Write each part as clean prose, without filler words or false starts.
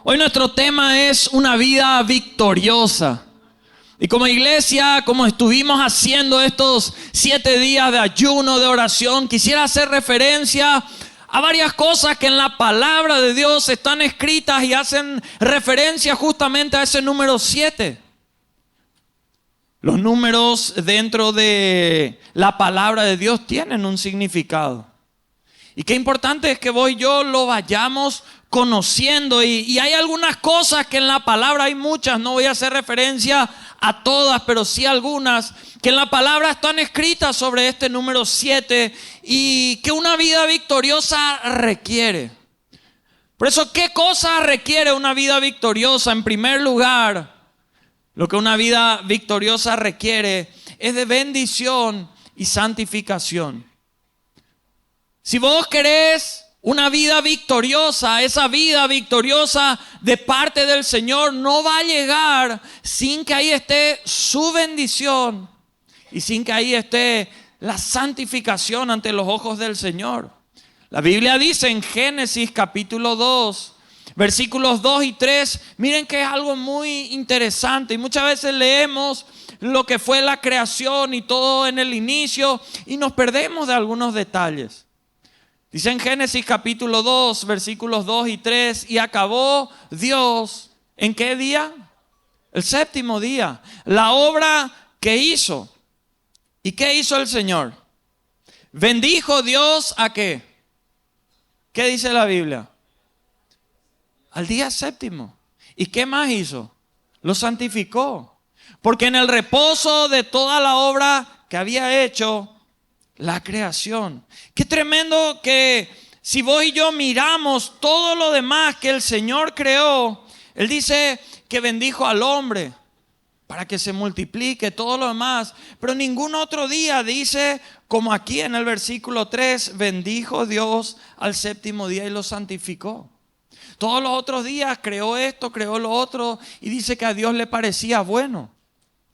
Hoy nuestro tema es una vida victoriosa. Y como iglesia, como estuvimos haciendo estos 7 días de ayuno, de oración, quisiera hacer referencia a varias cosas que en la palabra de Dios están escritas y hacen referencia justamente a ese número 7. Los números dentro de la palabra de Dios tienen un significado. Y qué importante es que vos y yo lo vayamos conociendo. Y hay algunas cosas que en la palabra, hay muchas, no voy a hacer referencia a todas, pero sí algunas, que en la palabra están escritas sobre este número 7 y que una vida victoriosa requiere. Por eso, ¿qué cosa requiere una vida victoriosa? En primer lugar, lo que una vida victoriosa requiere es de bendición y santificación. Si vos querés una vida victoriosa, esa vida victoriosa de parte del Señor no va a llegar sin que ahí esté su bendición y sin que ahí esté la santificación ante los ojos del Señor. La Biblia dice en Génesis capítulo 2, versículos 2 y 3, miren que es algo muy interesante y muchas veces leemos lo que fue la creación y todo en el inicio y nos perdemos de algunos detalles. Dice en Génesis capítulo 2, versículos 2 y 3, y acabó Dios, ¿en qué día? El séptimo día, la obra que hizo. ¿Y qué hizo el Señor? Bendijo Dios ¿a qué? ¿Qué dice la Biblia? Al día séptimo. ¿Y qué más hizo? Lo santificó. Porque en el reposo de toda la obra que había hecho, la creación. Qué tremendo que si vos y yo miramos todo lo demás que el Señor creó, Él dice que bendijo al hombre para que se multiplique todo lo demás. Pero ningún otro día dice, como aquí en el versículo 3, bendijo Dios al séptimo día y lo santificó. Todos los otros días creó esto, creó lo otro y dice que a Dios le parecía bueno.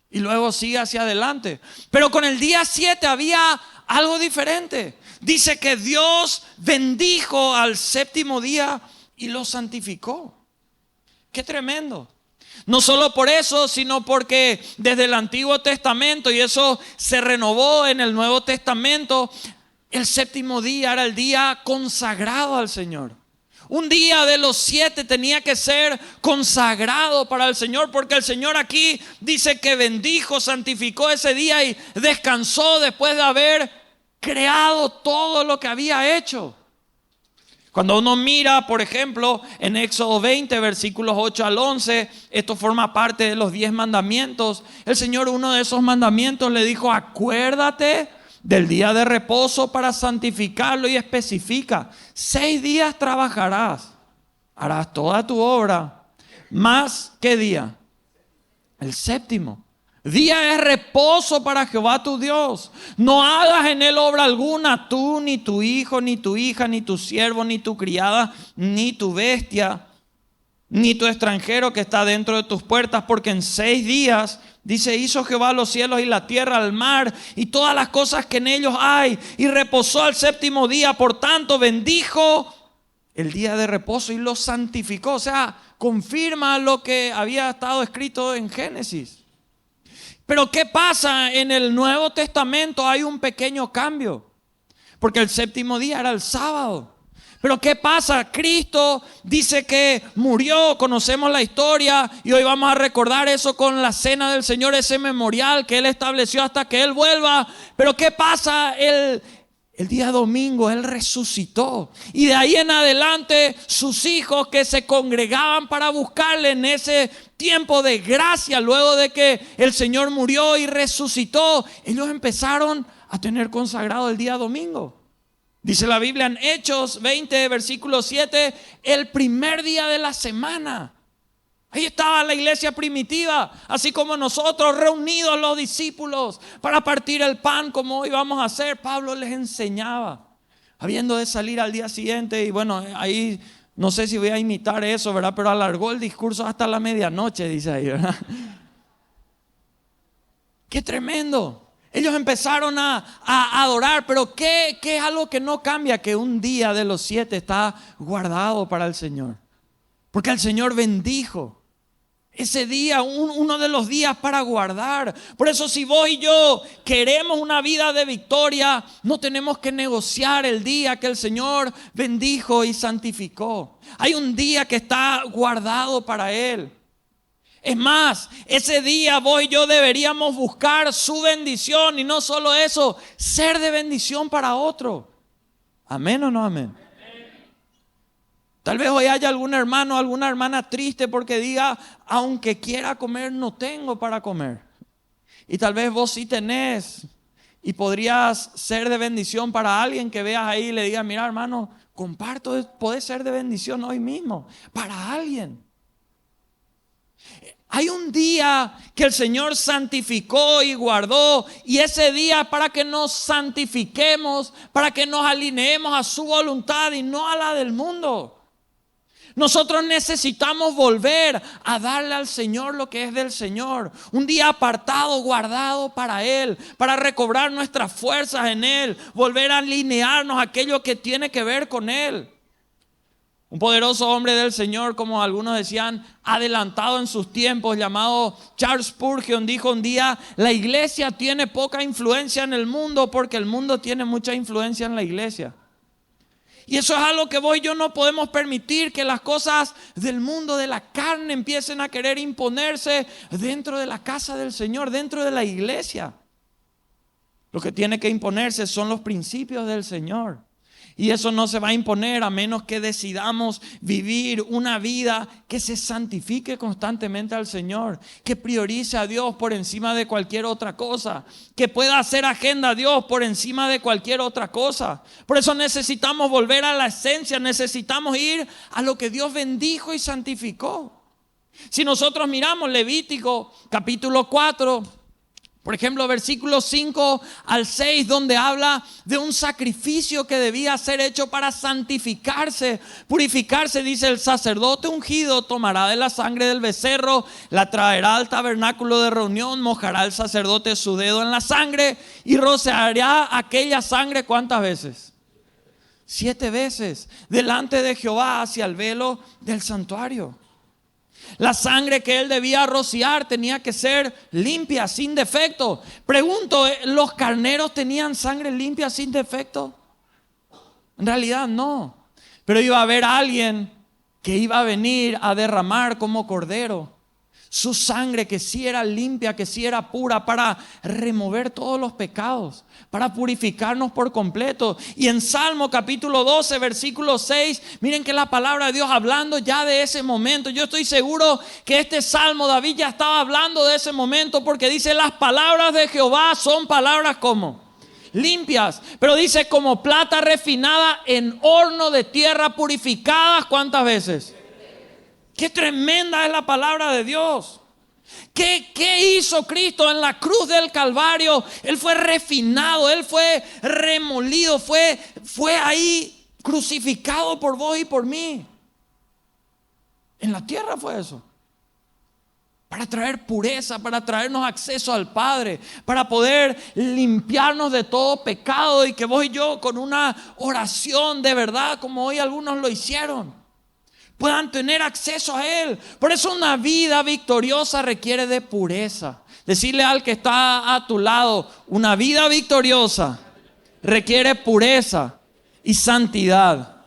Y luego sigue hacia adelante. Pero con el día 7 había algo diferente. Dice que Dios bendijo al séptimo día y lo santificó. Qué tremendo. No solo por eso, sino porque desde el Antiguo Testamento, y eso se renovó en el Nuevo Testamento, el séptimo día era el día consagrado al Señor. Un día de los 7 tenía que ser consagrado para el Señor, porque el Señor aquí dice que bendijo, santificó ese día y descansó después de haber creado todo lo que había hecho. Cuando uno mira, por ejemplo, en Éxodo 20, versículos 8 al 11, esto forma parte de los 10 mandamientos. El Señor, uno de esos mandamientos, le dijo: acuérdate del día de reposo para santificarlo, y especifica: 6 días trabajarás, harás toda tu obra, más ¿qué día? El séptimo día es reposo para Jehová tu Dios. No hagas en él obra alguna, tú, ni tu hijo, ni tu hija, ni tu siervo, ni tu criada, ni tu bestia, ni tu extranjero que está dentro de tus puertas, porque en 6 días, dice, hizo Jehová los cielos y la tierra, el mar y todas las cosas que en ellos hay, y reposó al séptimo día. Por tanto, bendijo el día de reposo y lo santificó. O sea, confirma lo que había estado escrito en Génesis. Pero ¿qué pasa? En el Nuevo Testamento hay un pequeño cambio, porque el séptimo día era el sábado. Pero ¿qué pasa? Cristo dice que murió, conocemos la historia, y hoy vamos a recordar eso con la cena del Señor, ese memorial que Él estableció hasta que Él vuelva. Pero ¿qué pasa? El día domingo Él resucitó, y de ahí en adelante sus hijos que se congregaban para buscarle en ese tiempo de gracia, luego de que el Señor murió y resucitó, ellos empezaron a tener consagrado el día domingo. Dice la Biblia en Hechos 20, versículo 7, el primer día de la semana. Ahí estaba la iglesia primitiva, así como nosotros reunidos los discípulos para partir el pan como hoy vamos a hacer. Pablo les enseñaba, habiendo de salir al día siguiente, y bueno, ahí no sé si voy a imitar eso, ¿verdad? Pero alargó el discurso hasta la medianoche, dice ahí, ¿verdad? ¡Qué tremendo! Ellos empezaron a adorar, pero ¿qué es algo que no cambia? Que un día de los 7 está guardado para el Señor. Porque el Señor bendijo ese día, uno de los días para guardar. Por eso si vos y yo queremos una vida de victoria, no tenemos que negociar el día que el Señor bendijo y santificó. Hay un día que está guardado para Él. Es más, ese día vos y yo deberíamos buscar su bendición y no solo eso, ser de bendición para otro. ¿Amén o no amén? Tal vez hoy haya algún hermano o alguna hermana triste porque diga, aunque quiera comer, no tengo para comer. Y tal vez vos sí tenés y podrías ser de bendición para alguien que veas ahí y le digas, mira hermano, comparto, podés ser de bendición hoy mismo para alguien. Hay un día que el Señor santificó y guardó, y ese día para que nos santifiquemos, para que nos alineemos a su voluntad y no a la del mundo. Nosotros necesitamos volver a darle al Señor lo que es del Señor. Un día apartado, guardado para Él, para recobrar nuestras fuerzas en Él, volver a alinearnos a aquello que tiene que ver con Él. Un poderoso hombre del Señor, como algunos decían, adelantado en sus tiempos, llamado Charles Spurgeon, dijo un día, la iglesia tiene poca influencia en el mundo porque el mundo tiene mucha influencia en la iglesia. Y eso es algo que vos y yo no podemos permitir, que las cosas del mundo, de la carne, empiecen a querer imponerse dentro de la casa del Señor, dentro de la iglesia. Lo que tiene que imponerse son los principios del Señor. Y eso no se va a imponer a menos que decidamos vivir una vida que se santifique constantemente al Señor, que priorice a Dios por encima de cualquier otra cosa, que pueda hacer agenda a Dios por encima de cualquier otra cosa. Por eso necesitamos volver a la esencia, necesitamos ir a lo que Dios bendijo y santificó. Si nosotros miramos Levítico capítulo 4, por ejemplo, versículos 5 al 6, donde habla de un sacrificio que debía ser hecho para santificarse, purificarse, dice: el sacerdote ungido tomará de la sangre del becerro, la traerá al tabernáculo de reunión, mojará el sacerdote su dedo en la sangre y rociará aquella sangre, ¿cuántas veces? 7 veces, delante de Jehová hacia el velo del santuario. La sangre que él debía rociar tenía que ser limpia, sin defecto. Pregunto, ¿los carneros tenían sangre limpia, sin defecto? En realidad no. Pero iba a haber alguien que iba a venir a derramar como cordero su sangre, que sí era limpia, que sí era pura, para remover todos los pecados, para purificarnos por completo. Y en Salmo capítulo 12, versículo 6, miren que la palabra de Dios hablando ya de ese momento. Yo estoy seguro que este Salmo, David ya estaba hablando de ese momento, porque dice: las palabras de Jehová son palabras como limpias, pero dice como plata refinada en horno de tierra, purificadas, ¿cuántas veces? Qué tremenda es la palabra de Dios. ¿Qué hizo Cristo en la cruz del Calvario? Él fue refinado, Él fue remolido, fue ahí crucificado por vos y por mí. En la tierra fue eso. Para traer pureza, para traernos acceso al Padre, para poder limpiarnos de todo pecado, y que vos y yo, con una oración de verdad, como hoy algunos lo hicieron, puedan tener acceso a Él. Por eso una vida victoriosa requiere de pureza. Decirle al que está a tu lado: una vida victoriosa requiere pureza y santidad.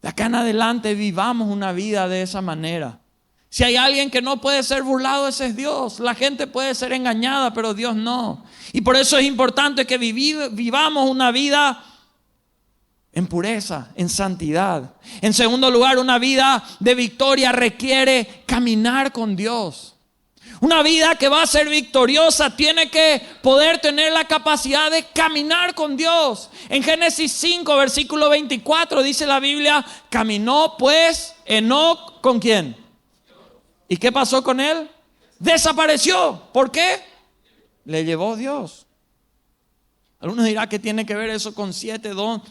De acá en adelante vivamos una vida de esa manera. Si hay alguien que no puede ser burlado, ese es Dios. La gente puede ser engañada, pero Dios no. Y por eso es importante que vivamos una vida en pureza, en santidad. En segundo lugar, una vida de victoria requiere caminar con Dios. Una vida que va a ser victoriosa tiene que poder tener la capacidad de caminar con Dios. En Génesis 5, versículo 24, dice la Biblia: caminó pues Enoc, ¿con quién? ¿Y qué pasó con él? Desapareció. ¿Por qué? Le llevó Dios. Algunos dirán: ¿qué tiene que ver eso con 7 dones?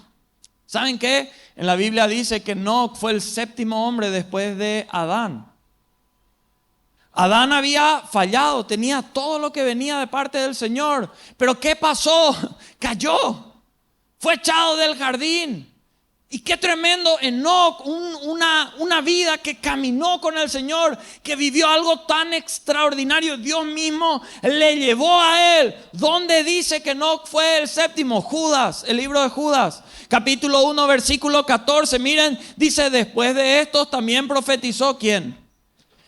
¿Saben qué? En la Biblia dice que Enoc fue el 7º hombre después de Adán. Adán había fallado, tenía todo lo que venía de parte del Señor. Pero ¿qué pasó? Cayó. Fue echado del jardín. Y qué tremendo Enoc, una vida que caminó con el Señor, que vivió algo tan extraordinario. Dios mismo le llevó a él. ¿Dónde dice que Enoc fue el séptimo? Judas, el libro de Judas, capítulo 1, versículo 14. Miren, dice, después de estos también profetizó, ¿quién?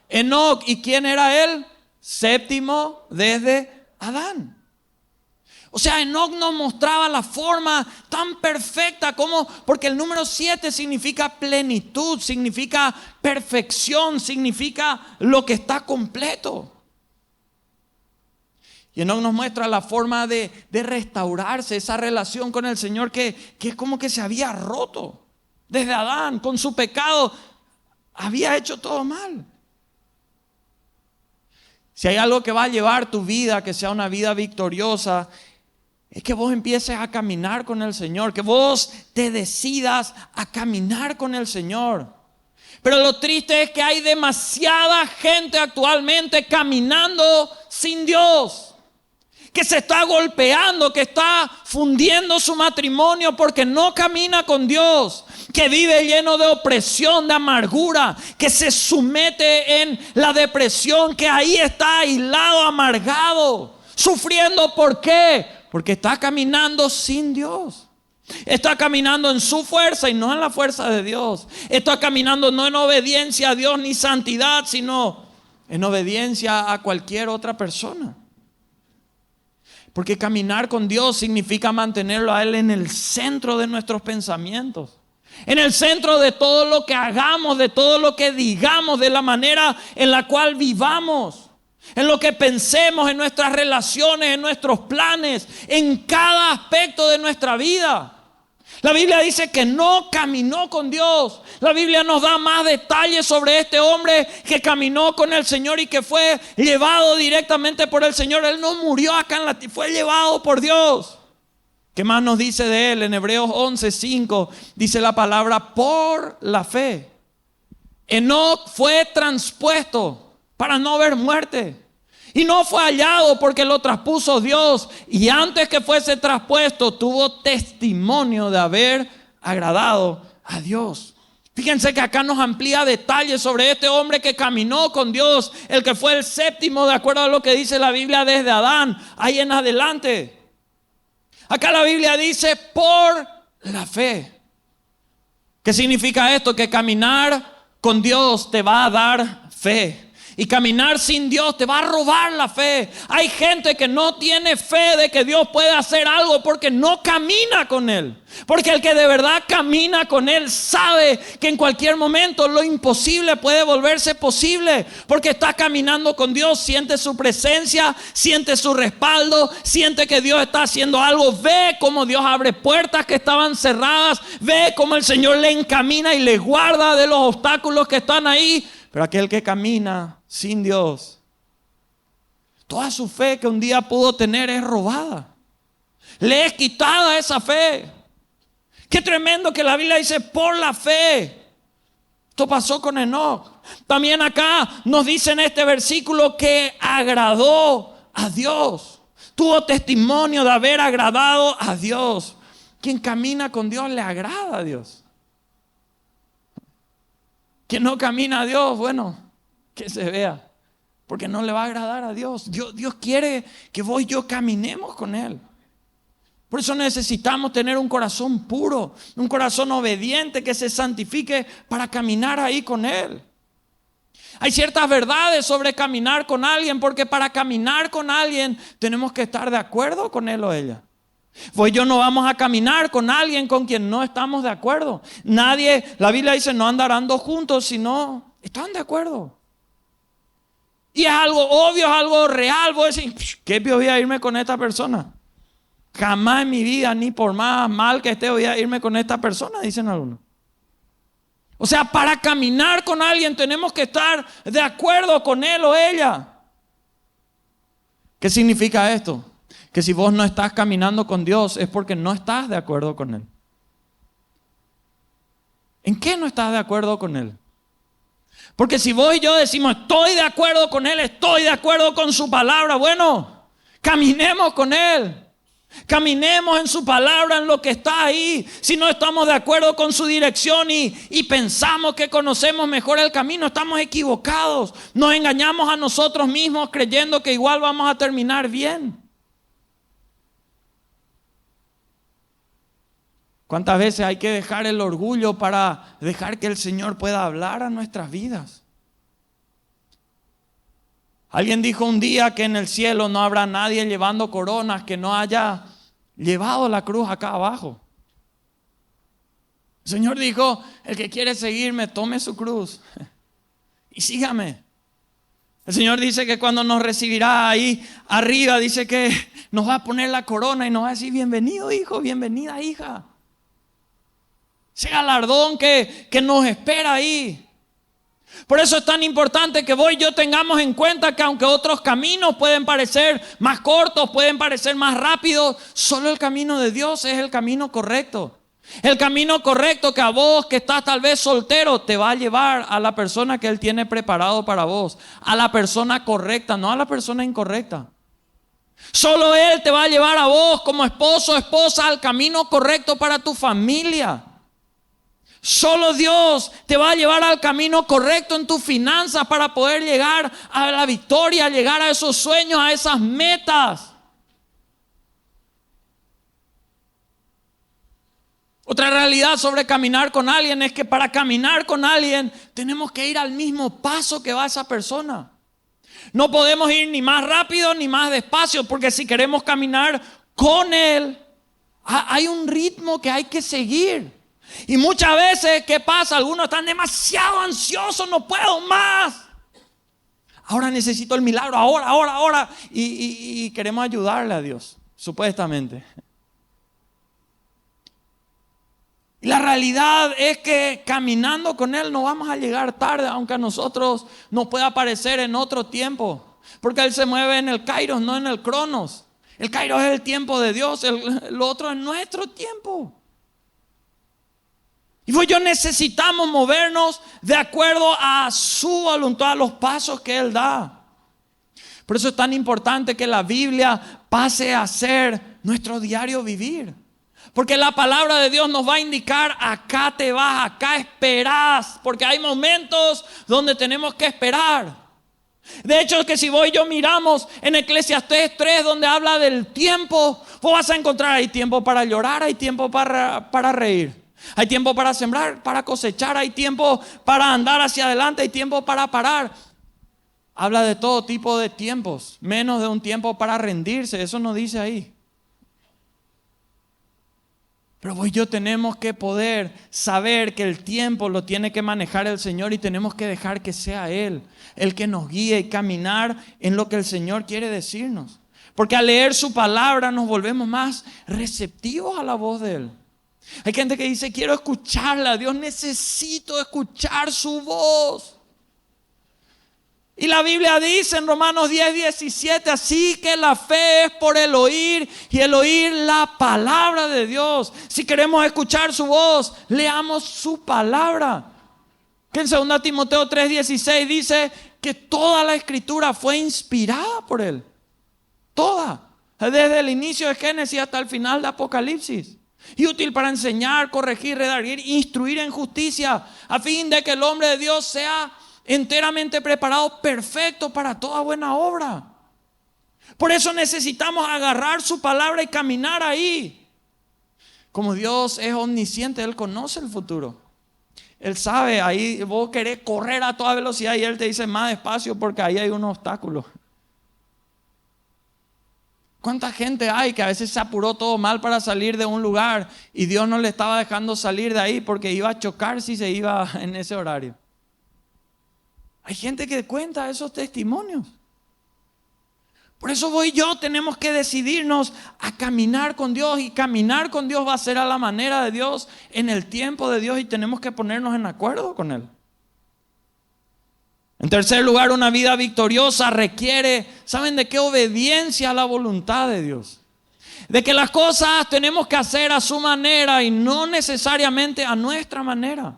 Enoc. ¿Y quién era él? Séptimo desde Adán. O sea, Enoc nos mostraba la forma tan perfecta como, porque el número 7 significa plenitud, significa perfección, significa lo que está completo. Y Enoc nos muestra la forma de restaurarse, esa relación con el Señor que es como que se había roto. Desde Adán, con su pecado, había hecho todo mal. Si hay algo que va a llevar tu vida, que sea una vida victoriosa, es que vos empieces a caminar con el Señor, que vos te decidas a caminar con el Señor. Pero lo triste es que hay demasiada gente actualmente caminando sin Dios, que se está golpeando, que está fundiendo su matrimonio porque no camina con Dios, que vive lleno de opresión, de amargura, que se somete en la depresión, que ahí está aislado, amargado, sufriendo. ¿Por qué? Porque está caminando sin Dios. Está caminando en su fuerza y no en la fuerza de Dios. Está caminando no en obediencia a Dios ni santidad, sino en obediencia a cualquier otra persona. Porque caminar con Dios significa mantenerlo a Él en el centro de nuestros pensamientos, en el centro de todo lo que hagamos, de todo lo que digamos, de la manera en la cual vivamos, en lo que pensemos, en nuestras relaciones, en nuestros planes, en cada aspecto de nuestra vida. La Biblia dice que no caminó con Dios. La Biblia nos da más detalles sobre este hombre que caminó con el Señor y que fue llevado directamente por el Señor. Él no murió acá en la tierra, fue llevado por Dios. ¿Qué más nos dice de él? En Hebreos 11:5 dice la palabra por la fe. Enoc fue transpuesto para no ver muerte. Y no fue hallado porque lo traspuso Dios. Y antes que fuese traspuesto, tuvo testimonio de haber agradado a Dios. Fíjense que acá nos amplía detalles sobre este hombre que caminó con Dios, el que fue el séptimo, de acuerdo a lo que dice la Biblia desde Adán, ahí en adelante. Acá la Biblia dice por la fe. ¿Qué significa esto? Que caminar con Dios te va a dar fe. Y caminar sin Dios te va a robar la fe. Hay gente que no tiene fe de que Dios puede hacer algo porque no camina con Él. Porque el que de verdad camina con Él sabe que en cualquier momento lo imposible puede volverse posible. Porque está caminando con Dios, siente su presencia, siente su respaldo, siente que Dios está haciendo algo. Ve cómo Dios abre puertas que estaban cerradas. Ve cómo el Señor le encamina y le guarda de los obstáculos que están ahí. Pero aquel que camina sin Dios, toda su fe que un día pudo tener es robada. Le es quitada esa fe. Qué tremendo que la Biblia dice por la fe. Esto pasó con Enoc. También acá nos dice en este versículo que agradó a Dios. Tuvo testimonio de haber agradado a Dios. Quien camina con Dios le agrada a Dios. Quien no camina a Dios, bueno, que se vea, porque no le va a agradar a Dios. Dios quiere que vos y yo caminemos con Él. Por eso necesitamos tener un corazón puro, un corazón obediente que se santifique para caminar ahí con Él. Hay ciertas verdades sobre caminar con alguien, porque para caminar con alguien tenemos que estar de acuerdo con él o ella. Pues yo no vamos a caminar con alguien con quien no estamos de acuerdo. Nadie, la Biblia dice, no andarán dos juntos si no están de acuerdo. Y es algo obvio, es algo real. Vos decís, ¿qué voy a irme con esta persona? Jamás en mi vida, ni por más mal que esté, voy a irme con esta persona, dicen algunos. O sea, para caminar con alguien tenemos que estar de acuerdo con él o ella. ¿Qué significa esto? Que si vos no estás caminando con Dios es porque no estás de acuerdo con Él. ¿En qué no estás de acuerdo con Él? Porque si vos y yo decimos, estoy de acuerdo con Él, estoy de acuerdo con su palabra, bueno, caminemos con Él. Caminemos en su palabra, en lo que está ahí. Si no estamos de acuerdo con su dirección y pensamos que conocemos mejor el camino, estamos equivocados. Nos engañamos a nosotros mismos creyendo que igual vamos a terminar bien. ¿Cuántas veces hay que dejar el orgullo para dejar que el Señor pueda hablar a nuestras vidas? Alguien dijo un día que en el cielo no habrá nadie llevando coronas que no haya llevado la cruz acá abajo. El Señor dijo, el que quiere seguirme, tome su cruz y sígame. El Señor dice que cuando nos recibirá ahí arriba, dice que nos va a poner la corona y nos va a decir, bienvenido hijo, bienvenida hija. Ese galardón que nos espera ahí. Por eso es tan importante que vos y yo tengamos en cuenta que aunque otros caminos pueden parecer más cortos, pueden parecer más rápidos, solo el camino de Dios es el camino correcto. El camino correcto que a vos que estás tal vez soltero te va a llevar a la persona que Él tiene preparado para vos. A la persona correcta, no a la persona incorrecta. Solo Él te va a llevar a vos como esposo o esposa al camino correcto para tu familia. Solo Dios te va a llevar al camino correcto en tus finanzas para poder llegar a la victoria, llegar a esos sueños, a esas metas. Otra realidad sobre caminar con alguien es que para caminar con alguien tenemos que ir al mismo paso que va esa persona. No podemos ir ni más rápido ni más despacio, porque si queremos caminar con Él, hay un ritmo que hay que seguir. Y muchas veces, ¿qué pasa? Algunos están demasiado ansiosos, no puedo más. Ahora necesito el milagro, ahora. Y queremos ayudarle a Dios, supuestamente. Y la realidad es que caminando con Él no vamos a llegar tarde, aunque a nosotros nos pueda parecer en otro tiempo. Porque Él se mueve en el Kairos, no en el Cronos. El Kairos es el tiempo de Dios, lo otro es nuestro tiempo. Y vos y yo necesitamos movernos de acuerdo a su voluntad, a los pasos que Él da. Por eso es tan importante que la Biblia pase a ser nuestro diario vivir. Porque la palabra de Dios nos va a indicar, acá te vas, acá esperás. Porque hay momentos donde tenemos que esperar. De hecho, es que si vos y yo miramos en Eclesiastés 3, donde habla del tiempo, vos vas a encontrar, hay tiempo para llorar, hay tiempo para reír. Hay tiempo para sembrar, para cosechar, hay tiempo para andar hacia adelante, hay tiempo para parar. Habla de todo tipo de tiempos, menos de un tiempo para rendirse, eso no dice ahí. Pero vos y yo tenemos que poder saber que el tiempo lo tiene que manejar el Señor y tenemos que dejar que sea Él el que nos guíe y caminar en lo que el Señor quiere decirnos. Porque al leer su palabra nos volvemos más receptivos a la voz de Él. Hay gente que dice, quiero escucharla, Dios, necesito escuchar su voz. Y la Biblia dice en Romanos 10:17, así que la fe es por el oír y el oír la palabra de Dios. Si queremos escuchar su voz, leamos su palabra. Que en 2 Timoteo 3:16 dice que toda la escritura fue inspirada por Él. Toda, desde el inicio de Génesis hasta el final de Apocalipsis. Y útil para enseñar, corregir, redarguir, instruir en justicia, a fin de que el hombre de Dios sea enteramente preparado, perfecto para toda buena obra. Por eso necesitamos agarrar su palabra y caminar ahí. Como Dios es omnisciente, Él conoce el futuro. Él sabe, ahí vos querés correr a toda velocidad y Él te dice más despacio porque ahí hay un obstáculo. ¿Cuánta gente hay que a veces se apuró todo mal para salir de un lugar y Dios no le estaba dejando salir de ahí porque iba a chocar si se iba en ese horario? Hay gente que cuenta esos testimonios. Por eso vos y yo tenemos que decidirnos a caminar con Dios, y caminar con Dios va a ser a la manera de Dios, en el tiempo de Dios, y tenemos que ponernos en acuerdo con Él. En tercer lugar, una vida victoriosa requiere, ¿saben de qué? Obediencia a la voluntad de Dios. De que las cosas tenemos que hacer a su manera y no necesariamente a nuestra manera.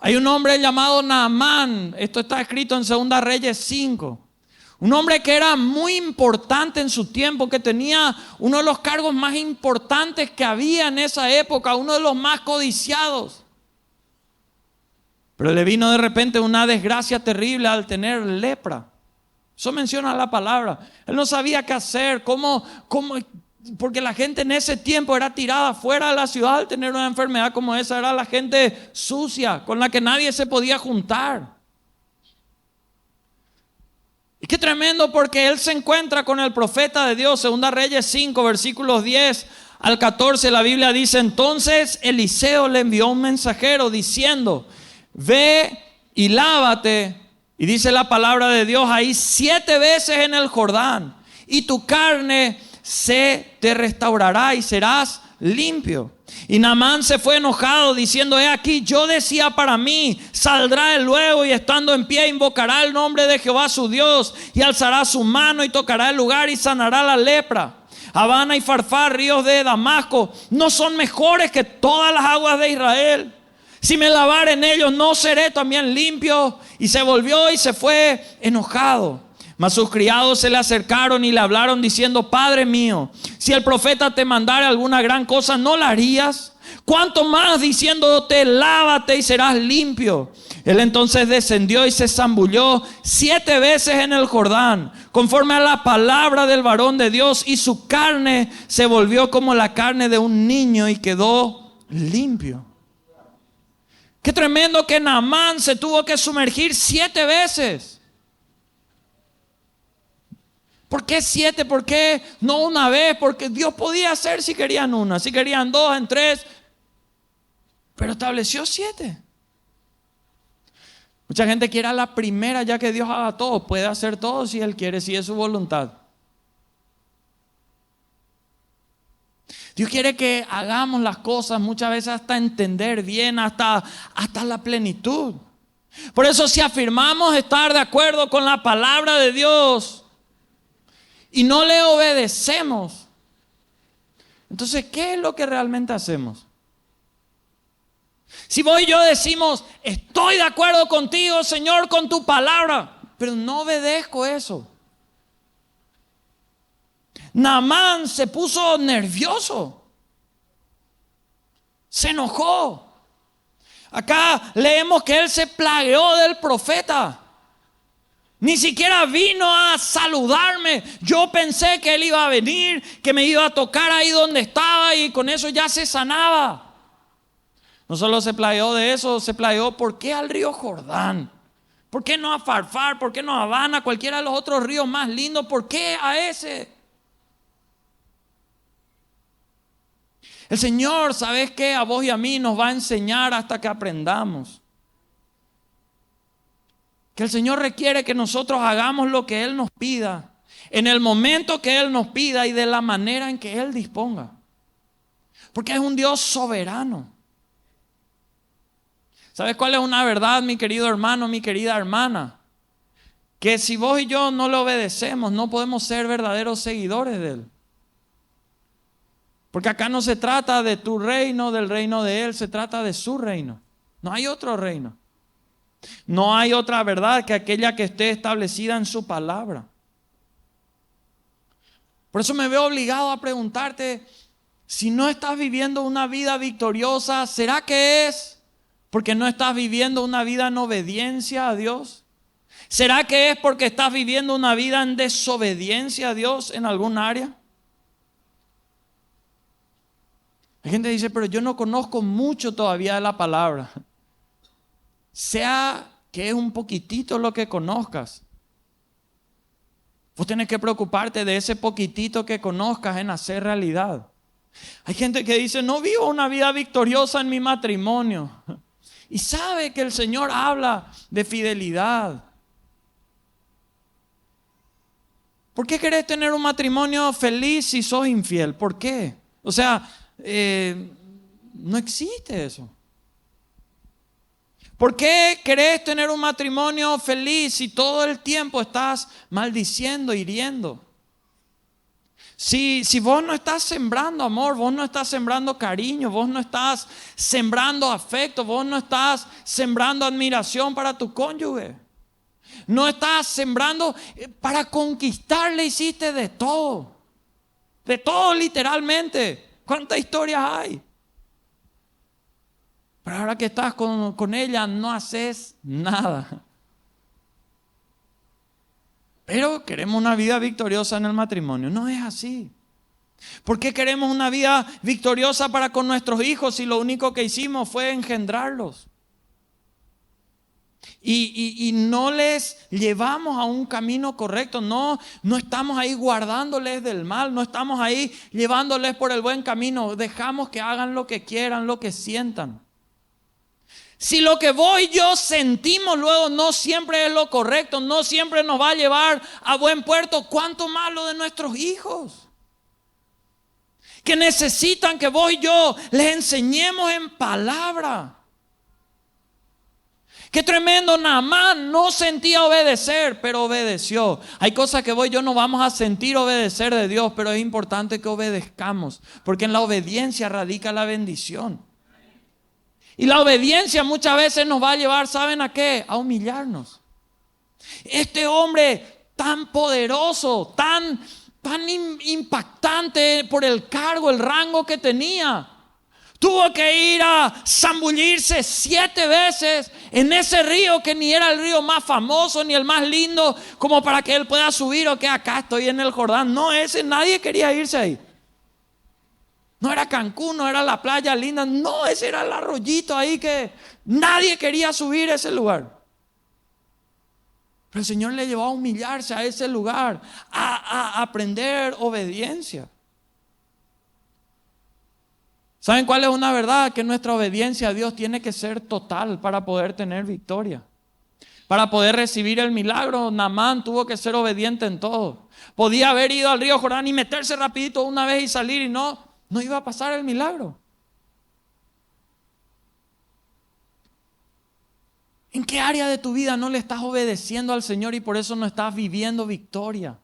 Hay un hombre llamado Naamán, esto está escrito en 2 Reyes 5. Un hombre que era muy importante en su tiempo, que tenía uno de los cargos más importantes que había en esa época, uno de los más codiciados. Pero le vino de repente una desgracia terrible al tener lepra. Eso menciona la palabra. Él no sabía qué hacer, porque la gente en ese tiempo era tirada fuera de la ciudad al tener una enfermedad como esa. Era la gente sucia, con la que nadie se podía juntar. Y qué tremendo, porque él se encuentra con el profeta de Dios. Segunda Reyes 5, versículos 10 al 14, la Biblia dice: entonces Eliseo le envió un mensajero diciendo: ve y lávate, y dice la palabra de Dios ahí, 7 veces en el Jordán, y tu carne se te restaurará y serás limpio. Y Naamán se fue enojado diciendo: he aquí, yo decía para mí, saldrá él luego y estando en pie invocará el nombre de Jehová su Dios y alzará su mano y tocará el lugar y sanará la lepra. Habana y Farfar, ríos de Damasco, no son mejores que todas las aguas de Israel. Si me lavare en ellos, no seré también limpio. Y se volvió y se fue enojado. Mas sus criados se le acercaron y le hablaron diciendo: Padre mío, si el profeta te mandara alguna gran cosa, ¿no la harías? ¿Cuánto más diciéndote: lávate y serás limpio? Él entonces descendió y se zambulló 7 veces en el Jordán, conforme a la palabra del varón de Dios, y su carne se volvió como la carne de un niño y quedó limpio. Qué tremendo que Naamán se tuvo que sumergir 7 veces. ¿Por qué 7? ¿Por qué no una vez? Porque Dios podía hacer si querían una, si querían 2, en 3. Pero estableció 7. Mucha gente quiere a la primera ya que Dios haga todo. Puede hacer todo si Él quiere, si es su voluntad. Dios quiere que hagamos las cosas muchas veces hasta entender bien, hasta la plenitud. Por eso, si afirmamos estar de acuerdo con la palabra de Dios y no le obedecemos, entonces, ¿qué es lo que realmente hacemos? Si vos y yo decimos: estoy de acuerdo contigo, Señor, con tu palabra, pero no obedezco eso. Naamán se puso nervioso, se enojó. Acá leemos que él se plagueó del profeta. Ni siquiera vino a saludarme. Yo pensé que él iba a venir, que me iba a tocar ahí donde estaba y con eso ya se sanaba. No solo se plagueó de eso, se plagueó: ¿por qué al río Jordán? ¿Por qué no a Farfar? ¿Por qué no a Habana? Cualquiera de los otros ríos más lindos. ¿Por qué a ese? El Señor, ¿sabes qué? A vos y a mí nos va a enseñar hasta que aprendamos. Que el Señor requiere que nosotros hagamos lo que Él nos pida, en el momento que Él nos pida y de la manera en que Él disponga. Porque es un Dios soberano. ¿Sabes cuál es una verdad, mi querido hermano, mi querida hermana? Que si vos y yo no le obedecemos, no podemos ser verdaderos seguidores de Él. Porque acá no se trata de tu reino, del reino de Él, se trata de su reino. No hay otro reino. No hay otra verdad que aquella que esté establecida en su palabra. Por eso me veo obligado a preguntarte: si no estás viviendo una vida victoriosa, ¿será que es porque no estás viviendo una vida en obediencia a Dios? ¿Será que es porque estás viviendo una vida en desobediencia a Dios en algún área? La gente dice: pero yo no conozco mucho todavía de la palabra. Sea que es un poquitito lo que conozcas, vos tenés que preocuparte de ese poquitito que conozcas en hacer realidad. Hay gente que dice: no vivo una vida victoriosa en mi matrimonio. Y sabe que el Señor habla de fidelidad. ¿Por qué querés tener un matrimonio feliz si sos infiel? ¿Por qué? O sea, no existe eso. ¿Por qué querés tener un matrimonio feliz si todo el tiempo estás maldiciendo, hiriendo? Si vos no estás sembrando amor, vos no estás sembrando cariño, vos no estás sembrando afecto, vos no estás sembrando admiración para tu cónyuge. No estás sembrando. Para conquistarle hiciste de todo. De todo literalmente. ¿Cuántas historias hay? Pero ahora que estás con ella no haces nada. Pero queremos una vida victoriosa en el matrimonio. No es así. ¿Por qué queremos una vida victoriosa para con nuestros hijos si lo único que hicimos fue engendrarlos? Y no les llevamos a un camino correcto. No estamos ahí guardándoles del mal. No estamos ahí llevándoles por el buen camino. Dejamos que hagan lo que quieran, lo que sientan. Si lo que vos y yo sentimos luego no siempre es lo correcto, no siempre nos va a llevar a buen puerto, ¿cuánto más lo de nuestros hijos? Que necesitan que vos y yo les enseñemos en palabra. Qué tremendo, Naamán no sentía obedecer, pero obedeció. Hay cosas que vos y yo no vamos a sentir obedecer de Dios, pero es importante que obedezcamos, porque en la obediencia radica la bendición. Y la obediencia muchas veces nos va a llevar, ¿saben a qué? A humillarnos. Este hombre tan poderoso, tan impactante por el cargo, el rango que tenía, tuvo que ir a zambullirse 7 veces en ese río que ni era el río más famoso ni el más lindo como para que él pueda subir o que acá estoy en el Jordán. No, nadie quería irse ahí. No era Cancún, no era la playa linda, no, ese era el arroyito ahí que nadie quería subir a ese lugar. Pero el Señor le llevó a humillarse a ese lugar, a aprender obediencia. ¿Saben cuál es una verdad? Que nuestra obediencia a Dios tiene que ser total para poder tener victoria. Para poder recibir el milagro, Naamán tuvo que ser obediente en todo. Podía haber ido al río Jordán y meterse rapidito una vez y salir y no iba a pasar el milagro. ¿En qué área de tu vida no le estás obedeciendo al Señor y por eso no estás viviendo victoria?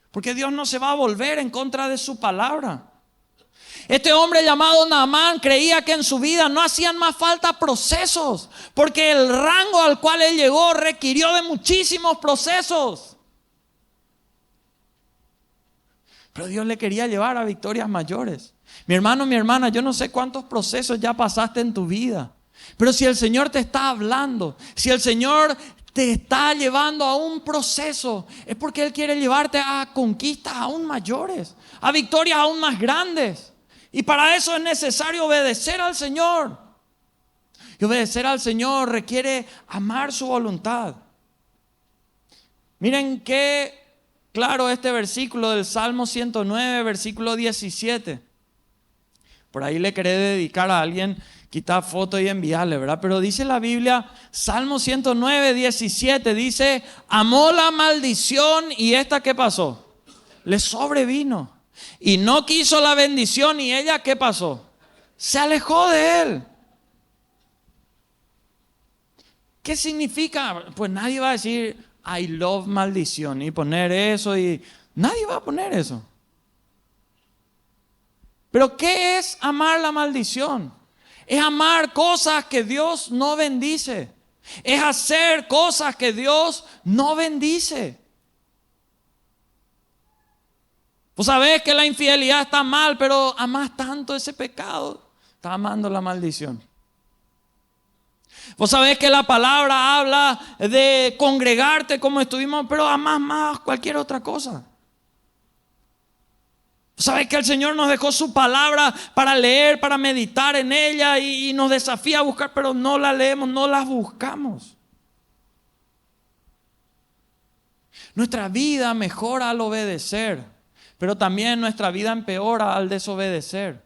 Porque Dios no se va a volver en contra de su palabra. Este hombre llamado Naamán creía que en su vida no hacían más falta procesos, porque el rango al cual él llegó requirió de muchísimos procesos. Pero Dios le quería llevar a victorias mayores. Mi hermano, mi hermana, yo no sé cuántos procesos ya pasaste en tu vida. Pero si el Señor te está hablando, si el Señor te está llevando a un proceso, es porque Él quiere llevarte a conquistas aún mayores, a victorias aún más grandes. Y para eso es necesario obedecer al Señor. Y obedecer al Señor requiere amar su voluntad. Miren qué claro este versículo del Salmo 109, versículo 17. Por ahí le queré dedicar a alguien, quitar foto y enviarle, ¿verdad? Pero dice la Biblia, Salmo 109, 17, dice, amó la maldición y esta, ¿qué pasó? Le sobrevino. Y no quiso la bendición y ella, ¿qué pasó? Se alejó de él. ¿Qué significa? Pues nadie va a decir I love maldición y poner eso y nadie va a poner eso. Pero ¿qué es amar la maldición? Es amar cosas que Dios no bendice. Es hacer cosas que Dios no bendice. Vos sabés que la infidelidad está mal, pero amás tanto ese pecado. Estás amando la maldición. Vos sabés que la palabra habla de congregarte como estuvimos, pero amás más cualquier otra cosa. Vos sabés que el Señor nos dejó su palabra para leer, para meditar en ella y nos desafía a buscar, pero no la leemos, no la buscamos. Nuestra vida mejora al obedecer, pero también nuestra vida empeora al desobedecer.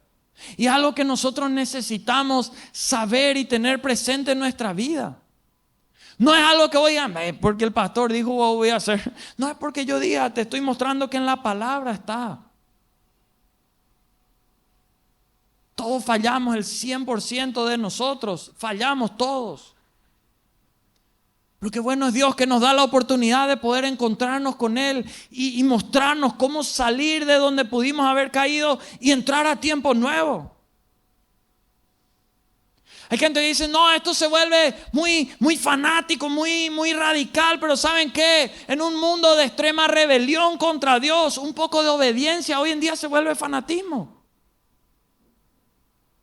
Y es algo que nosotros necesitamos saber y tener presente en nuestra vida. No es algo que voy a, porque el pastor dijo voy a hacer. No es porque yo diga, te estoy mostrando que en la palabra está. Todos fallamos, el 100% de nosotros, fallamos todos. Pero qué bueno es Dios que nos da la oportunidad de poder encontrarnos con Él y mostrarnos cómo salir de donde pudimos haber caído y entrar a tiempo nuevo. Hay gente que dice, no, esto se vuelve muy fanático, muy radical. Pero ¿saben qué? En un mundo de extrema rebelión contra Dios, un poco de obediencia hoy en día se vuelve fanatismo.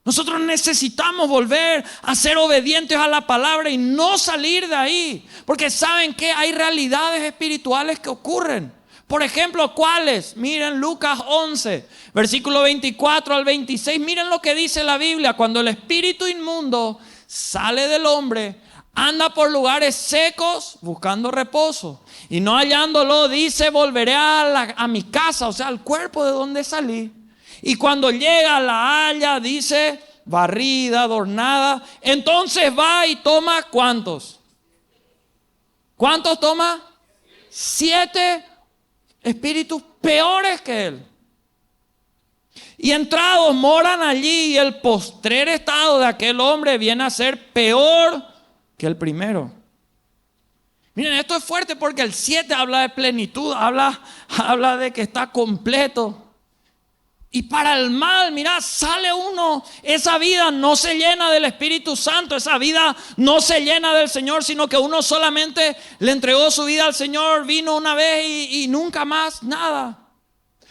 Nosotros necesitamos volver a ser obedientes a la palabra y no salir de ahí. Porque ¿saben qué? Hay realidades espirituales que ocurren. Por ejemplo, ¿cuáles? Miren Lucas 11, versículo 24 al 26. Miren lo que dice la Biblia. Cuando el espíritu inmundo sale del hombre, anda por lugares secos buscando reposo. Y no hallándolo, dice, volveré a mi casa, o sea, al cuerpo de donde salí. Y cuando llega la halla, dice, barrida, adornada. Entonces va y toma, ¿cuántos? ¿Cuántos toma? 7 espíritus peores que él. Y entrados moran allí, y el postrer estado de aquel hombre viene a ser peor que el primero. Miren, esto es fuerte porque el 7 habla de plenitud, habla de que está completo. Y para el mal, mira, sale uno, esa vida no se llena del Espíritu Santo, esa vida no se llena del Señor, sino que uno solamente le entregó su vida al Señor, vino una vez y nunca más, nada.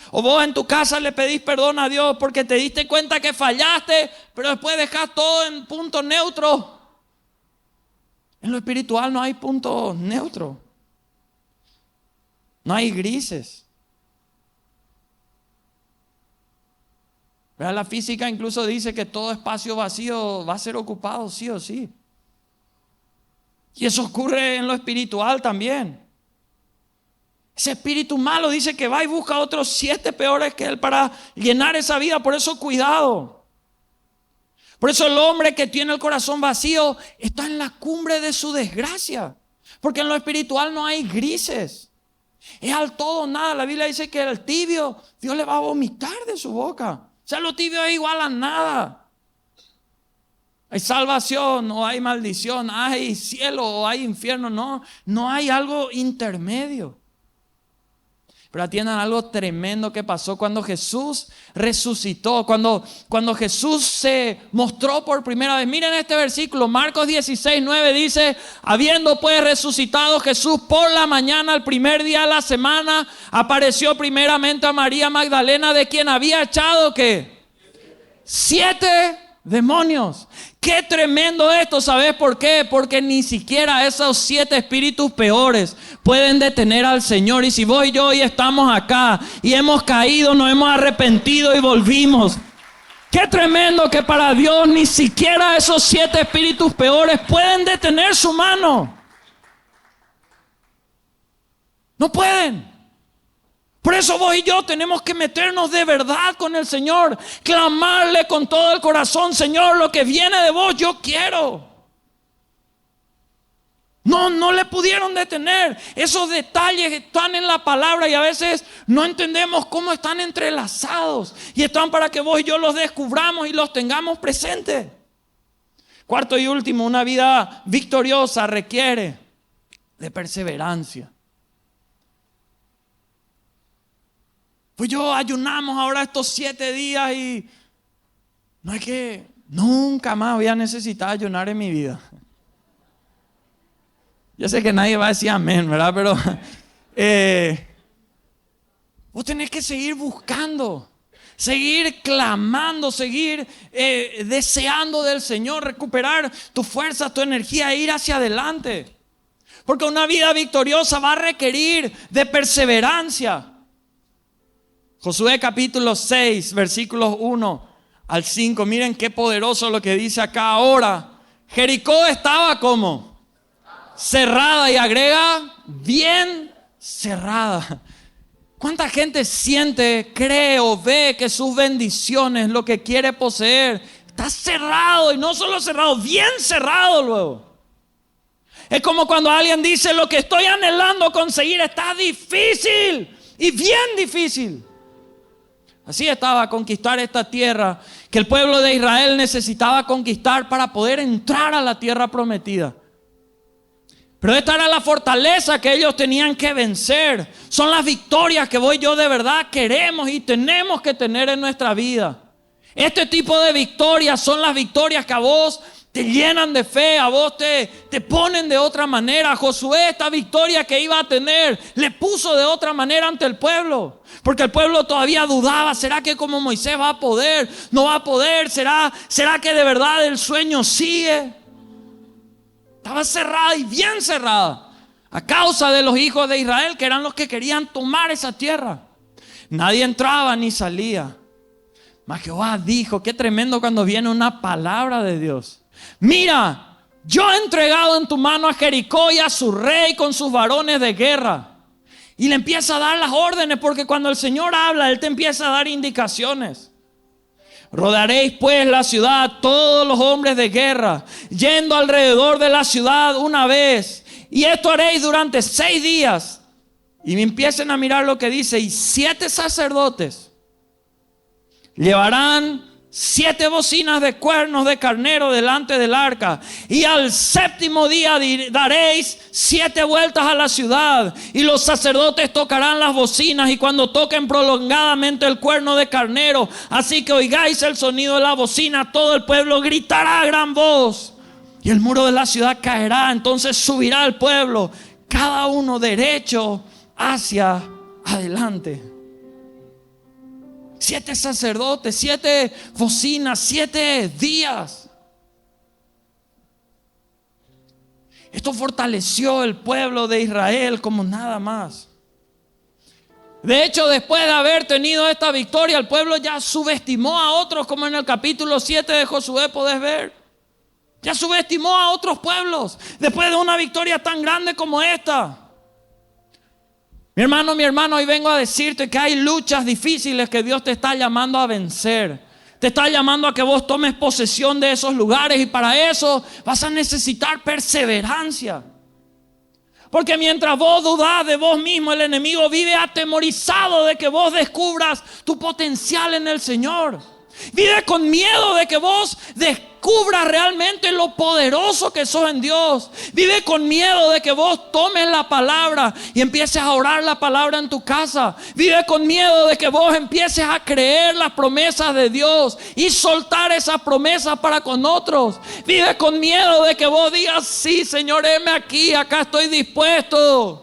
O vos en tu casa le pedís perdón a Dios porque te diste cuenta que fallaste, pero después dejás todo en punto neutro. En lo espiritual no hay punto neutro, no hay grises. La física incluso dice que todo espacio vacío va a ser ocupado sí o sí. Y eso ocurre en lo espiritual también. Ese espíritu malo dice que va y busca otros 7 peores que él para llenar esa vida. Por eso cuidado. Por eso el hombre que tiene el corazón vacío está en la cumbre de su desgracia. Porque en lo espiritual no hay grises. Es al todo o nada. La Biblia dice que el tibio Dios le va a vomitar de su boca. O sea, lo tibio es igual a nada. Hay salvación o hay maldición, hay cielo o hay infierno. No hay algo intermedio. Pero atiendan algo tremendo que pasó cuando Jesús resucitó, cuando Jesús se mostró por primera vez. Miren este versículo, Marcos 16, 9 dice, habiendo pues resucitado Jesús por la mañana, el primer día de la semana, apareció primeramente a María Magdalena, de quien había echado, ¿qué? 7 demonios. Qué tremendo esto, ¿sabes por qué? Porque ni siquiera esos 7 espíritus peores pueden detener al Señor. Y si vos y yo hoy estamos acá y hemos caído, nos hemos arrepentido y volvimos. Qué tremendo que para Dios ni siquiera esos 7 espíritus peores pueden detener su mano. No pueden. Por eso vos y yo tenemos que meternos de verdad con el Señor, clamarle con todo el corazón, Señor, lo que viene de vos yo quiero. No le pudieron detener. Esos detalles están en la palabra y a veces no entendemos cómo están entrelazados y están para que vos y yo los descubramos y los tengamos presentes. Cuarto y último, una vida victoriosa requiere de perseverancia. Pues yo ayunamos ahora estos 7 días y no es que nunca más voy a necesitar ayunar en mi vida. Yo sé que nadie va a decir amén, ¿verdad? Pero vos tenés que seguir buscando, seguir clamando, seguir deseando del Señor, recuperar tu fuerza, tu energía, ir hacia adelante. Porque una vida victoriosa va a requerir de perseverancia. Josué capítulo 6, versículos 1 al 5. Miren qué poderoso lo que dice acá ahora. Jericó estaba como cerrada y agrega bien cerrada. ¿Cuánta gente siente, cree o ve que sus bendiciones, lo que quiere poseer, está cerrado? Y no solo cerrado, bien cerrado luego. Es como cuando alguien dice, lo que estoy anhelando conseguir está difícil y bien difícil. Así estaba conquistar esta tierra que el pueblo de Israel necesitaba conquistar para poder entrar a la tierra prometida. Pero esta era la fortaleza que ellos tenían que vencer. Son las victorias que vos y yo de verdad queremos y tenemos que tener en nuestra vida. Este tipo de victorias son las victorias que a vos te llenan de fe, a vos te ponen de otra manera. Josué, esta victoria que iba a tener, le puso de otra manera ante el pueblo. Porque el pueblo todavía dudaba, ¿será que como Moisés va a poder? ¿No va a poder? ¿Será que de verdad el sueño sigue? Estaba cerrada y bien cerrada, a causa de los hijos de Israel, que eran los que querían tomar esa tierra. Nadie entraba ni salía. Mas Jehová dijo, qué tremendo cuando viene una palabra de Dios. Mira, yo he entregado en tu mano a Jericó y a su rey con sus varones de guerra. Y le empieza a dar las órdenes, porque cuando el Señor habla, Él te empieza a dar indicaciones. Rodearéis pues la ciudad, todos los hombres de guerra, yendo alrededor de la ciudad una vez. Y esto haréis durante 6 días. Y me empiecen a mirar lo que dice. Y 7 sacerdotes llevarán 7 bocinas de cuernos de carnero delante del arca. Y al 7º día daréis 7 vueltas a la ciudad. Y los sacerdotes tocarán las bocinas. Y cuando toquen prolongadamente el cuerno de carnero, así que oigáis el sonido de la bocina, todo el pueblo gritará a gran voz. Y el muro de la ciudad caerá. Entonces subirá el pueblo, cada uno derecho hacia adelante. 7 sacerdotes, 7 bocinas, 7 días. Esto fortaleció el pueblo de Israel como nada más. De hecho, después de haber tenido esta victoria, el pueblo ya subestimó a otros, como en el capítulo 7 de Josué podés ver. Ya subestimó a otros pueblos después de una victoria tan grande como esta. Mi hermano, hoy vengo a decirte que hay luchas difíciles que Dios te está llamando a vencer. Te está llamando a que vos tomes posesión de esos lugares, y para eso vas a necesitar perseverancia. Porque mientras vos dudás de vos mismo, el enemigo vive atemorizado de que vos descubras tu potencial en el Señor. Vive con miedo de que vos descubras realmente lo poderoso que sos en Dios. Vive con miedo de que vos tomes la palabra y empieces a orar la palabra en tu casa. Vive con miedo de que vos empieces a creer las promesas de Dios y soltar esas promesas para con otros. Vive con miedo de que vos digas, sí, Señor, heme aquí, acá estoy dispuesto.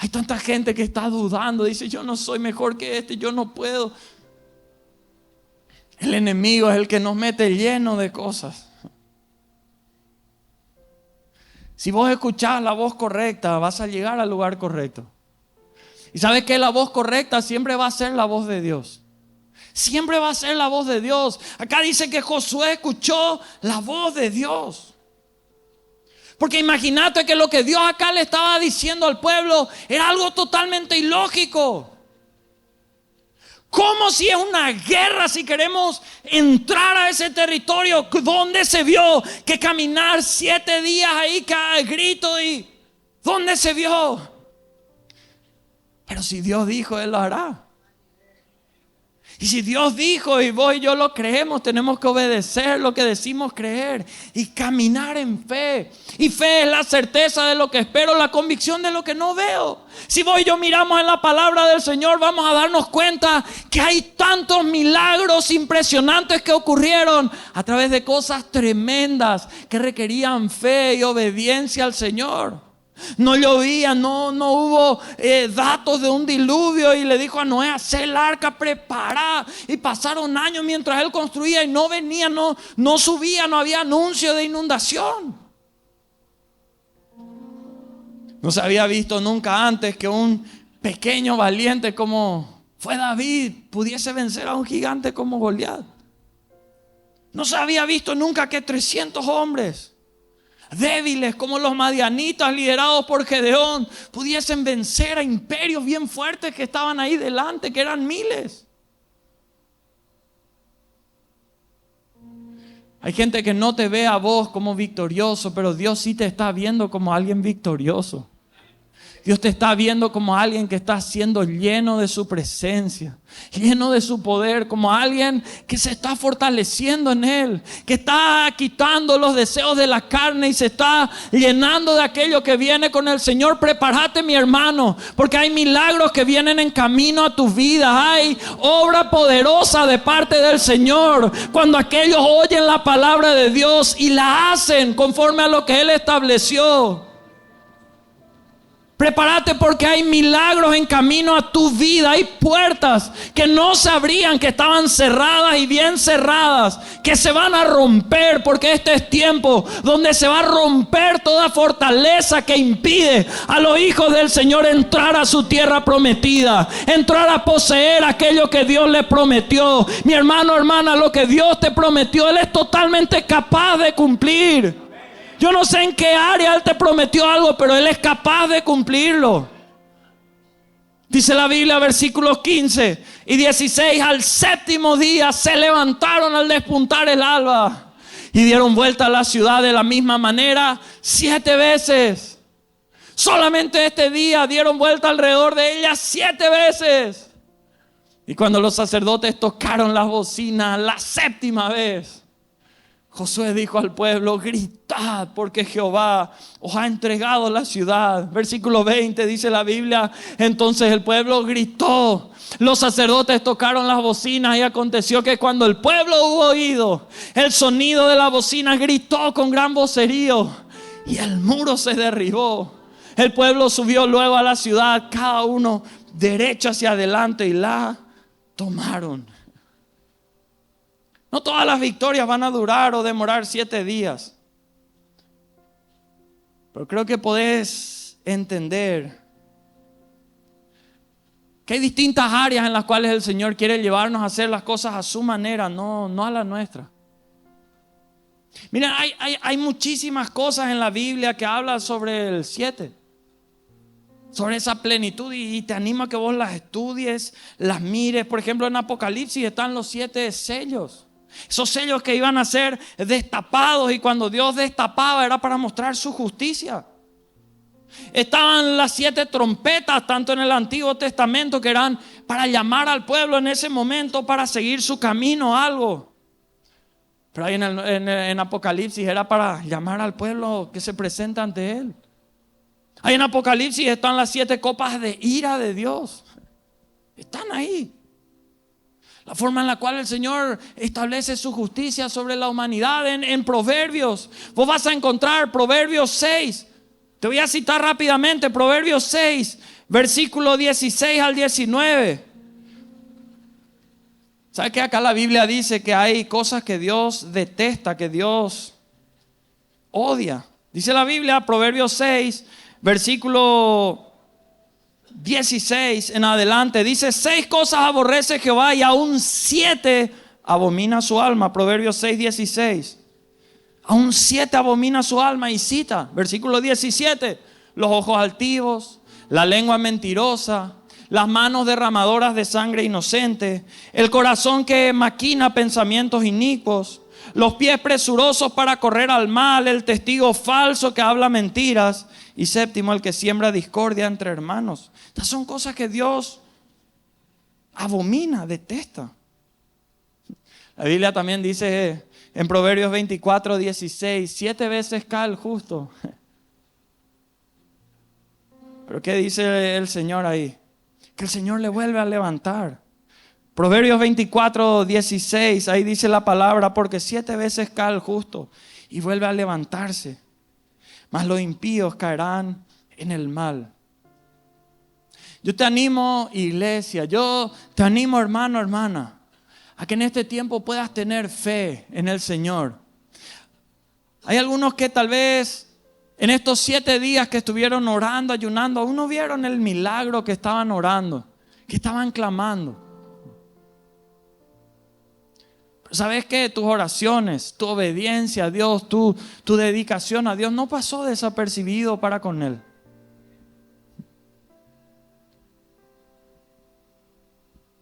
Hay tanta gente que está dudando, dice, yo no soy mejor que este, yo no puedo. El enemigo es el que nos mete lleno de cosas. Si vos escuchás la voz correcta, vas a llegar al lugar correcto. Y sabes que la voz correcta siempre va a ser la voz de Dios. Siempre va a ser la voz de Dios. Acá dice que Josué escuchó la voz de Dios. Porque imagínate que lo que Dios acá le estaba diciendo al pueblo era algo totalmente ilógico. ¿Cómo si es una guerra, si queremos entrar a ese territorio? ¿Dónde se vio que caminar 7 días ahí cada grito? ¿Y dónde se vio? Pero si Dios dijo, Él lo hará. Y si Dios dijo y vos y yo lo creemos, tenemos que obedecer lo que decimos creer y caminar en fe. Y fe es la certeza de lo que espero, la convicción de lo que no veo. Si vos y yo miramos en la palabra del Señor, vamos a darnos cuenta que hay tantos milagros impresionantes que ocurrieron a través de cosas tremendas que requerían fe y obediencia al Señor. No llovía, no hubo datos de un diluvio, y le dijo a Noé, hacé el arca, prepara. Y pasaron años mientras él construía y no venía, no subía, no había anuncio de inundación. No se había visto nunca antes que un pequeño valiente como fue David pudiese vencer a un gigante como Goliat. No se había visto nunca que 300 hombres débiles como los madianitas, liderados por Gedeón, pudiesen vencer a imperios bien fuertes que estaban ahí delante, que eran miles. Hay gente que no te ve a vos como victorioso, pero Dios sí te está viendo como alguien victorioso. Dios te está viendo como alguien que está siendo lleno de su presencia, lleno de su poder, como alguien que se está fortaleciendo en Él, que está quitando los deseos de la carne y se está llenando de aquello que viene con el Señor. Prepárate, mi hermano, porque hay milagros que vienen en camino a tu vida. Hay obra poderosa de parte del Señor cuando aquellos oyen la palabra de Dios y la hacen conforme a lo que Él estableció. Prepárate porque hay milagros en camino a tu vida. Hay puertas que no se abrían, que estaban cerradas y bien cerradas, que se van a romper, porque este es tiempo donde se va a romper toda fortaleza que impide a los hijos del Señor entrar a su tierra prometida, entrar a poseer aquello que Dios les prometió. Mi hermano, hermana, lo que Dios te prometió, Él es totalmente capaz de cumplir. Yo no sé en qué área Él te prometió algo, pero Él es capaz de cumplirlo. Dice la Biblia, versículos 15 y 16: al séptimo día se levantaron al despuntar el alba y dieron vuelta a la ciudad de la misma manera 7 veces. Solamente este día dieron vuelta alrededor de ella 7 veces. Y cuando los sacerdotes tocaron las bocinas la 7ª vez, Josué dijo al pueblo: gritad, porque Jehová os ha entregado la ciudad. Versículo 20 dice la Biblia: entonces el pueblo gritó, los sacerdotes tocaron las bocinas, y aconteció que cuando el pueblo hubo oído el sonido de la bocina, gritó con gran vocerío, y el muro se derribó. El pueblo subió luego a la ciudad, cada uno derecho hacia adelante, y la tomaron. No todas las victorias van a durar o demorar 7 días. Pero creo que podés entender que hay distintas áreas en las cuales el Señor quiere llevarnos a hacer las cosas a su manera, no a la nuestra. Mira, hay muchísimas cosas en la Biblia que hablan sobre el 7. Sobre esa plenitud, y te animo a que vos las estudies, las mires. Por ejemplo, en Apocalipsis están los 7 sellos. Esos sellos que iban a ser destapados, y cuando Dios destapaba era para mostrar su justicia. Estaban las 7 trompetas, tanto en el Antiguo Testamento, que eran para llamar al pueblo en ese momento para seguir su camino, algo. Pero ahí en Apocalipsis era para llamar al pueblo que se presenta ante Él. Ahí en Apocalipsis están las 7 copas de ira de Dios. Están ahí. La forma en la cual el Señor establece su justicia sobre la humanidad en Proverbios. Vos vas a encontrar Proverbios 6. Te voy a citar rápidamente Proverbios 6, versículo 16 al 19. ¿Sabes que acá la Biblia dice que hay cosas que Dios detesta, que Dios odia? Dice la Biblia, Proverbios 6, versículo 16 en adelante, dice: 6 cosas aborrece Jehová, y aún 7 abomina su alma. Proverbios 6, 16. Aún 7 abomina su alma. Y cita, versículo 17: los ojos altivos, la lengua mentirosa, las manos derramadoras de sangre inocente, el corazón que maquina pensamientos inicuos, los pies presurosos para correr al mal, el testigo falso que habla mentiras, y 7, el que siembra discordia entre hermanos. Estas son cosas que Dios abomina, detesta. La Biblia también dice en Proverbios 24, 16: 7 veces cae el justo. Pero ¿qué dice el Señor ahí? Que el Señor le vuelve a levantar. Proverbios 24, 16, ahí dice la palabra: porque 7 veces cae el justo y vuelve a levantarse, mas los impíos caerán en el mal. Yo te animo, iglesia, yo te animo, hermano, hermana, a que en este tiempo puedas tener fe en el Señor. Hay algunos que tal vez en estos 7 días que estuvieron orando, ayunando, aún no vieron el milagro que estaban orando, que estaban clamando. Pero ¿sabes qué? Tus oraciones, tu obediencia a Dios, tu dedicación a Dios no pasó desapercibido para con Él.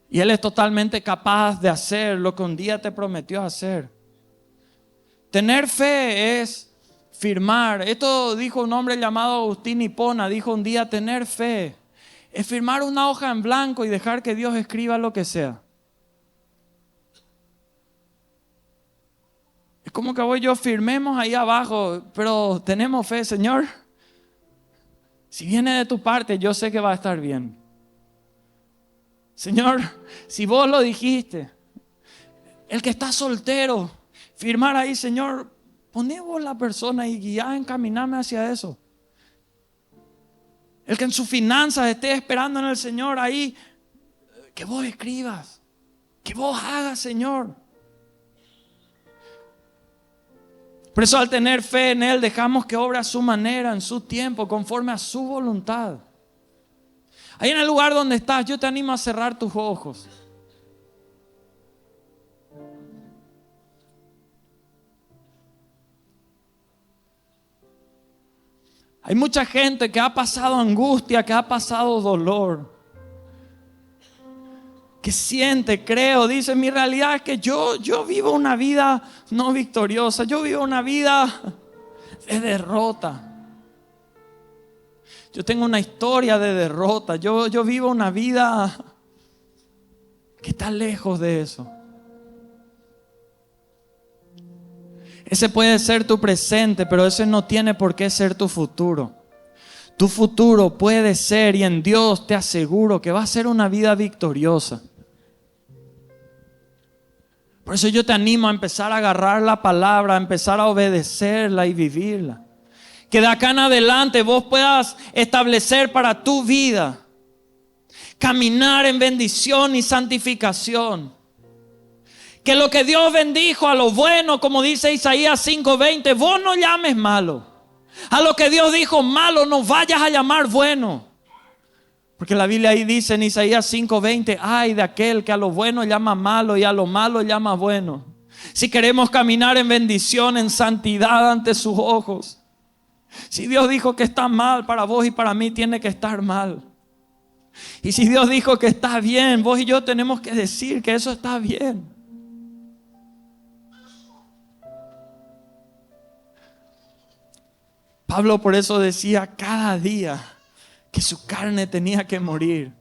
Y Él es totalmente capaz de hacer lo que un día te prometió hacer. Tener fe es Firmar. Esto dijo un hombre llamado Agustín Hipona. Dijo un día: tener fe es firmar una hoja en blanco y dejar que Dios escriba lo que sea. Es como que voy yo, firmemos ahí abajo, pero tenemos fe, Señor. Si viene de tu parte, yo sé que va a estar bien. Señor, si vos lo dijiste, el que está soltero, firmar ahí, Señor, poné vos la persona y guiá, encaminame hacia eso. El que en sus finanzas esté esperando en el Señor ahí, que vos escribas, que vos hagas, Señor. Por eso, al tener fe en Él, dejamos que obre a su manera, en su tiempo, conforme a su voluntad. Ahí en el lugar donde estás, yo te animo a cerrar tus ojos. Hay mucha gente que ha pasado angustia, que ha pasado dolor, que siente, creo, dice: mi realidad es que yo vivo una vida no victoriosa, yo vivo una vida de derrota. Yo tengo una historia de derrota, yo vivo una vida que está lejos de eso. Ese puede ser tu presente, pero ese no tiene por qué ser tu futuro. Tu futuro puede ser, y en Dios te aseguro que va a ser una vida victoriosa. Por eso yo te animo a empezar a agarrar la palabra, a empezar a obedecerla y vivirla. Que de acá en adelante vos puedas establecer para tu vida caminar en bendición y santificación. Que lo que Dios bendijo, a lo bueno, como dice Isaías 5:20, vos no llames malo. A lo que Dios dijo malo, no vayas a llamar bueno. Porque la Biblia ahí dice en Isaías 5:20, ay de aquel que a lo bueno llama malo y a lo malo llama bueno. Si queremos caminar en bendición, en santidad ante sus ojos, si Dios dijo que está mal para vos y para mí, tiene que estar mal. Y si Dios dijo que está bien, vos y yo tenemos que decir que eso está bien. Pablo por eso decía cada día que su carne tenía que morir.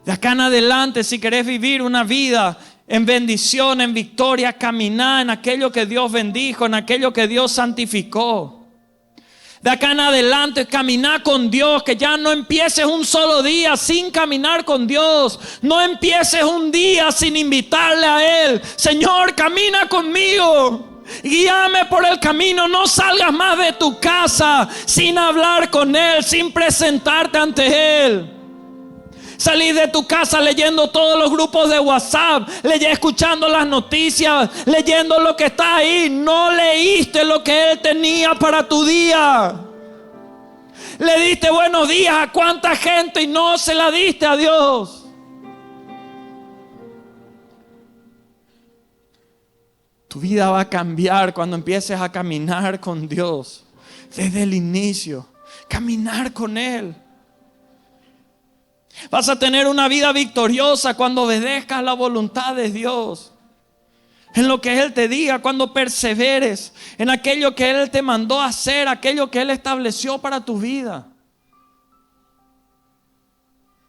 De acá en adelante, si querés vivir una vida en bendición, en victoria, caminar en aquello que Dios bendijo, en aquello que Dios santificó. De acá en adelante, caminar con Dios, que ya no empieces un solo día sin caminar con Dios. No empieces un día sin invitarle a Él. Señor, camina conmigo. Guíame por el camino. No salgas más de tu casa sin hablar con Él, sin presentarte ante Él. Salís de tu casa leyendo todos los grupos de WhatsApp, escuchando las noticias, leyendo lo que está ahí. No leíste lo que Él tenía para tu día. Le diste buenos días a cuánta gente y no se la diste a Dios. Tu vida va a cambiar cuando empieces a caminar con Dios. Desde el inicio, caminar con Él. Vas a tener una vida victoriosa cuando obedezcas la voluntad de Dios. En lo que Él te diga, cuando perseveres en aquello que Él te mandó a hacer, aquello que Él estableció para tu vida.